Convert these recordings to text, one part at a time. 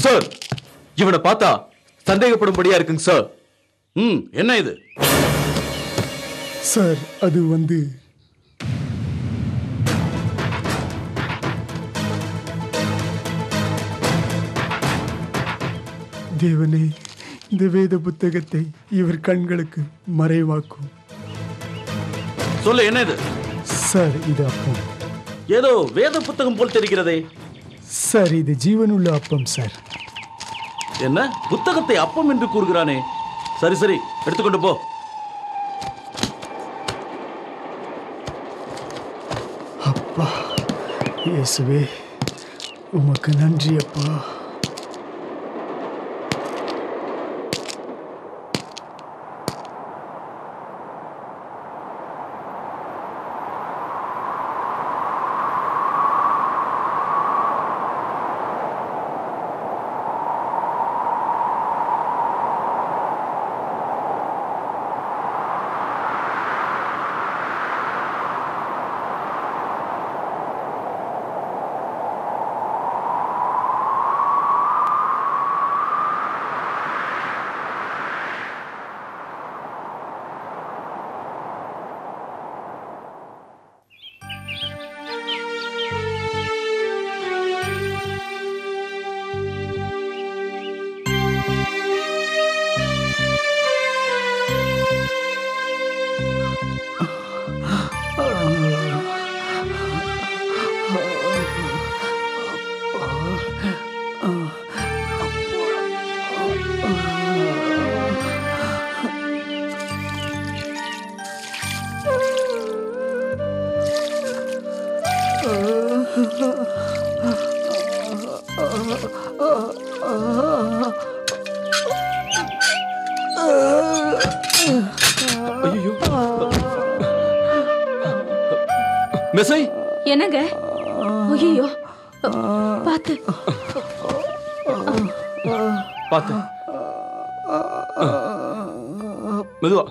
Sir, இவனை பார்த்தா சந்தேகப்படும்படியா இருக்குங்க சார். என்ன இது சார்? அது தேவனே, இந்த வேத புத்தகத்தை இவர் கண்களுக்கு மறைவாக்கும். சொல்ல, என்ன இது? சார், இது அப்பம். ஏதோ வேத புத்தகம் போல் தெரிகிறதே. சார், இது ஜீவனுள்ள அப்பம் சார். என்ன புத்தகத்தை அப்பம் என்று கூறுகிறானே? சரி சரி, எடுத்துக்கொண்டு போ. அப்பா இயேசுவே, உமக்கு நன்றி அப்பா. மெசை, என்னங்க? ஐயோ, பாத்து பாத்து, மெதுவா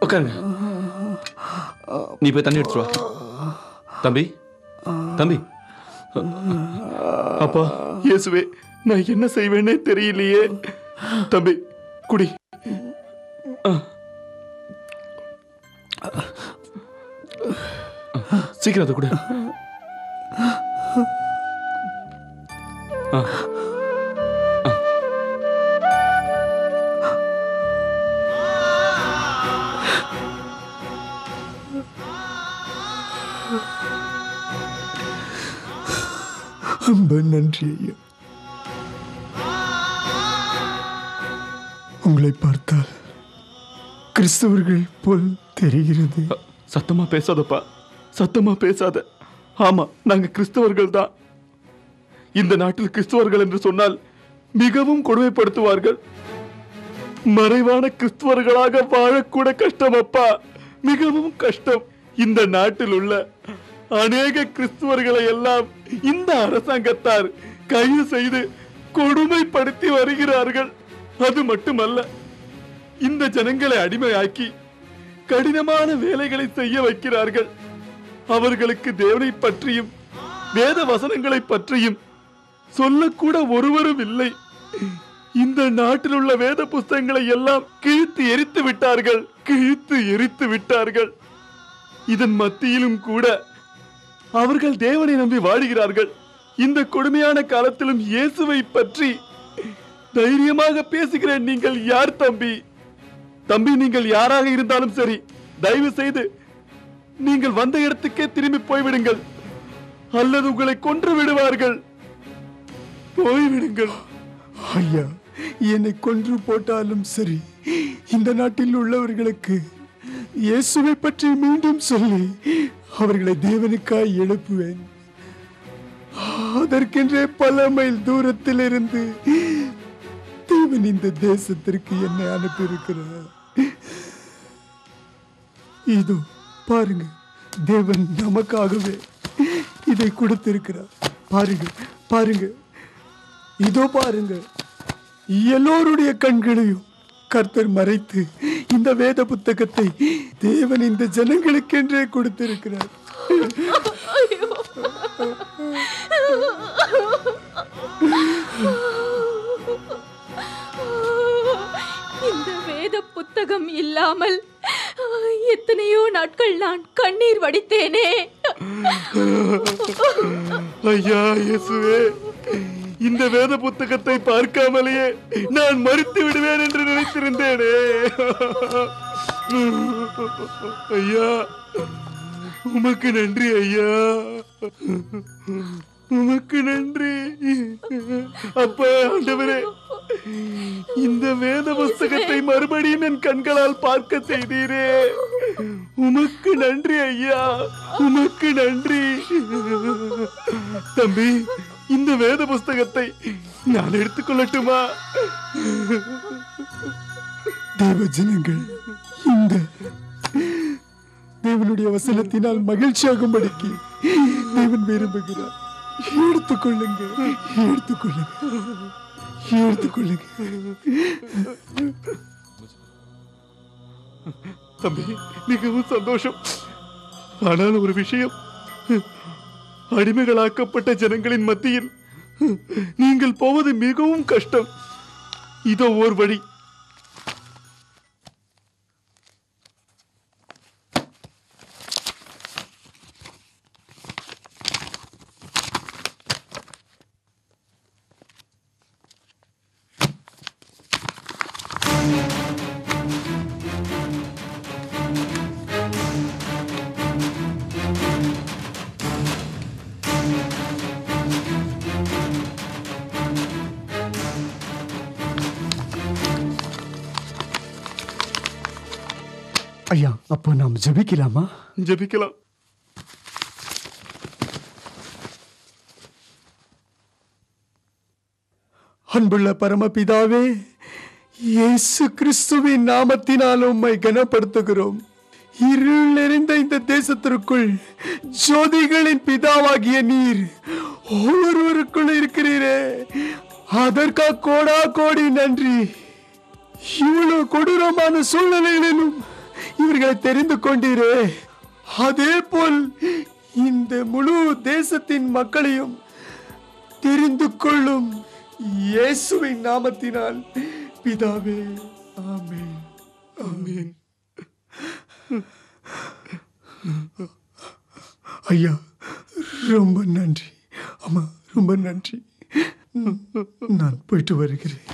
உட்காருங்க. நீ போய் தண்ணி எடுத்துட்டு வா. தம்பி, தம்பி. அப்பா இயேசுவே, நான் என்ன செய்வேனே தெரியலையே. தம்பி குடி. சீக்கிரம் அதை கொடு. ரொம்ப நன்றி ஐயா. உங்களை பார்த்தால் கிறிஸ்தவர்கள் போல் தெரிகிறது. சத்தமா பேசாதப்பா, சத்தமா பேசாத. ஆமா, நாங்க கிறிஸ்தவர்கள் தான். இந்த நாட்டில் கிறிஸ்தவர்கள் என்று சொன்னால் மிகவும் கொடுமைப்படுத்துவார்கள். மறைவான கிறிஸ்தவர்களாக வாழக்கூட கஷ்டம் அப்பா, மிகவும் கஷ்டம். இந்த நாட்டில் உள்ள அநேக கிறிஸ்தவர்களை எல்லாம் இந்த அரசாங்கத்தார் கைது செய்து கொடுமைப்படுத்தி வருகிறார்கள். அது மட்டுமல்ல, இந்த ஜனங்களை அடிமையாக்கி கடினமான வேலைகளை செய்ய வைக்கிறார்கள். அவர்களுக்கு தேவனை பற்றியும் வேத வசனங்களை பற்றியும் சொல்லக்கூட ஒருவரும் இல்லை. இந்த நாட்டில் உள்ள வேத புத்தகங்களை எல்லாம் கிழித்து எரித்து விட்டார்கள், கிழித்து எரித்து விட்டார்கள். இதன் மத்தியிலும் கூட அவர்கள் தேவனை நம்பி வாழுகிறார்கள். இந்த கொடுமையான காலத்திலும் இயேசுவை பற்றி தைரியமாக பேசுகிறேன். நீங்கள் யார் தம்பி? தம்பி, நீங்கள் யாராக இருந்தாலும் சரி, தயவு செய்து நீங்கள் வந்த இடத்துக்கே திரும்பி போய்விடுங்கள், அல்லது உங்களை கொன்று விடுவார்கள். போய்விடுங்கள். ஐயா, என்னை கொன்று போட்டாலும் சரி, இந்த நாட்டில் உள்ளவர்களுக்கு இயேசுவை பற்றி மீண்டும் சொல்லி அவர்களை தேவனுக்காய் எழுப்புவேன். அதற்கென்றே பல மைல் தூரத்தில் இருந்து தேவன் இந்த தேசத்திற்கு என்னை அனுப்பியிருக்கிறார். இதோ பாருங்க, தேவன் நமக்காகவே இதை கொடுத்திருக்கிறார். பாருங்க பாருங்க, இதோ பாருங்க. எல்லோருடைய கண்களையும் கர்த்தர் மறைத்து இந்த வேத புத்தகத்தை தேவன் இந்த ஜனங்களுக்கென்றே கொடுத்திருக்கிறார். இந்த வேத புத்தகம் இல்லாமல் எத்தனையோ நாட்கள் நான் கண்ணீர் வடித்தேனே. ஐயா இயேசுவே, இந்த வேத புத்தகத்தை பார்க்காமலேயே நான் மறித்து விடுவேன் என்று நினைத்திருந்தேனே. ஐயா உமக்கு நன்றி ஐயா, உமக்கு நன்றி. அப்ப ஆண்டவரே, இந்த வேத புஸ்தகத்தை மறுபடியும் என் கண்களால் பார்க்க செய்தீரே. உமக்கு நன்றி ஐயா, உமக்கு நன்றி. தம்பி, இந்த வேத புஸ்தகத்தை நான் எடுத்துக்கொள்ளட்டுமா? தேவஜனங்கள் இந்த தேவனுடைய வசனத்தினால் மகிழ்ச்சியாகும்படிக்கு தேவன் விரும்புகிறார். எடுத்துக்கொள்ளுங்க, எடுத்துக்கொள்ளுங்க, எடுத்துக்கொள்ளுங்க. தம்பி, மிகவும் சந்தோஷம். ஆனால் ஒரு விஷயம், அடிமைகளாக்கப்பட்ட ஜனங்களின் மத்தியில் நீங்கள் போவது மிகவும் கஷ்டம். இதோ ஓர் வழி. ஐயா, அப்போ நாம் ஜெபிக்கலாமா? ஜெபிக்கலாம். அன்புள்ள பரமபிதாவே, இயேசு கிறிஸ்துவின் நாமத்தினால் உம்மை கனப்படுத்துகிறோம். இருள் நிறைந்த இந்த தேசத்திற்குள் ஜோதிகளின் பிதாவாகிய நீர் ஒவ்வொருவருக்குள் இருக்கிறீரே, அதற்காக கோடா கோடி நன்றி. இவ்வளவு கொடூரமான சூழ்நிலைகளிலும் இவர்களை தெரிந்து கொண்டீரே, அதே போல் இந்த முழு தேசத்தின் மக்களையும் தெரிந்து கொள்ளும் இயேசுவின் நாமத்தினால் பிதாவே, ஆமென், ஆமென். ஐயா, ரொம்ப நன்றி. அம்மா, ரொம்ப நன்றி. நான் போயிட்டு வருகிறேன்.